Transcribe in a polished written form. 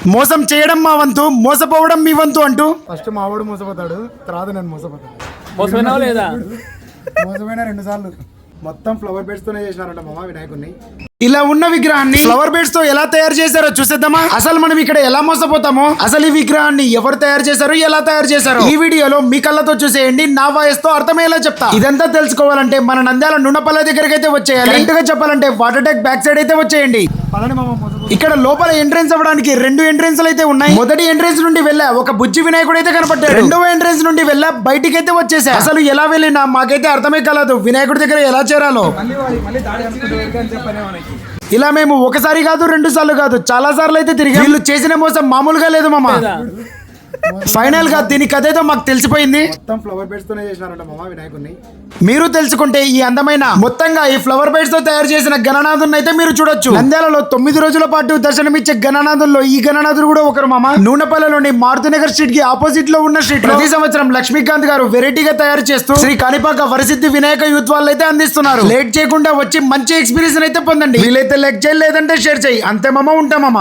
మోసం చేయడం మా వంతు, మోసపోవడం మీ వంతు అంటూ ఫస్ట్ మా వాడు మోసపోతాడు, తర్వాత నేను మోసపోతాను. మోసమైనావా లేదా? మోసమైన 2 సార్లు. మొత్తం ఫ్లవర్ బెడ్స్ తోనే చేసినారంట మామ వినాయకుడిని. ఇలా ఉన్న విగ్రహాన్ని ఫ్లవర్ బెడ్స్ తో ఎలా తయారు చేశారో చూసేద్దామా. అసలు మనం ఇక్కడ ఎలా మోసపోతామో, అసలు ఈ విగ్రహాన్ని ఎవరు తయారు చేశారు, ఎలా తయారు చేశారు ఈ వీడియోలో మీ కళ్ళతో చూసేయండి. నా వాయిస్ తో అర్థమయ్యేలా చెప్తా. ఇదంతా తెలుసుకోవాలంటే మన నంద్యాల నూనెపల్ల దగ్గరికి అయితే వచ్చేయాలి. కరెక్ట్ గా చెప్పాలంటే వాటర్ ట్యాంక్ బ్యాక్ సైడ్ అయితే వచ్చేయండి. పదని మామ మోసపోతాడు. ఇక్కడ లోపల ఎంట్రెన్స్ అవ్వడానికి 2 ఎంట్రెన్స్ అయితే ఉన్నాయి. మొదటి ఎంట్రెన్స్ నుండి వెళ్ళా ఒక బుజ్జి వినాయకుడు అయితే కనపడ్డాడు. రెండవ ఎంట్రెన్స్ నుండి వెళ్ళా బయటికి అయితే వచ్చేసా. అసలు ఎలా వెళ్ళినా మాకైతే అర్థమే కాలేదు వినాయకుడి దగ్గర ఎలా చేరాలో. మళ్ళీ దాడి చేసుకుంటూ అని చెప్పనే మనకి. ఇలా మేము ఒకసారి కాదు 2 సార్లు కాదు చాలా సార్లు అయితే తిరిగి. వీళ్ళు చేసిన మోసం మామూలుగా లేదు మామ. ఫైనల్ గా దీని కథేదో మాకు తెలిసిపోయింది. మొత్తం ఫ్లవర్ బెడ్స్ తోనే చేసినారంట మామ వినాయకుడిని. మీరు తెలుసుకుంటే ఈ అందమైన మొత్తంగా ఈ ఫ్లవర్ బెడ్స్ తో తయారు చేసిన గణనాథుని అయితే మీరు చూడొచ్చు. నంద్యాలలో 9 రోజుల పాటు దర్శనమిచ్చే గణనాథుల్లో ఈ గణనాథుడు కూడా ఒకరు మామ. నూనెపల్లెలోని మారుతినగర్ స్ట్రీట్ కి ఆపోజిట్ లో ఉన్న స్ట్రీట్ ప్రతి సంవత్సరం లక్ష్మీకాంత్ గారు వెరైటీగా తయారు చేస్తూ శ్రీ కాణిపాక వరసిద్ధి వినాయక యూత్ వాళ్ళు అయితే అందిస్తున్నారు. లేట్ చేయకుండా వచ్చి మంచి ఎక్స్పీరియన్స్ అయితే పొందండి. వీలైతే లైక్ చేయి, లేదంటే షేర్ చేయి. అంతే మామ, ఉంటామమ్మా.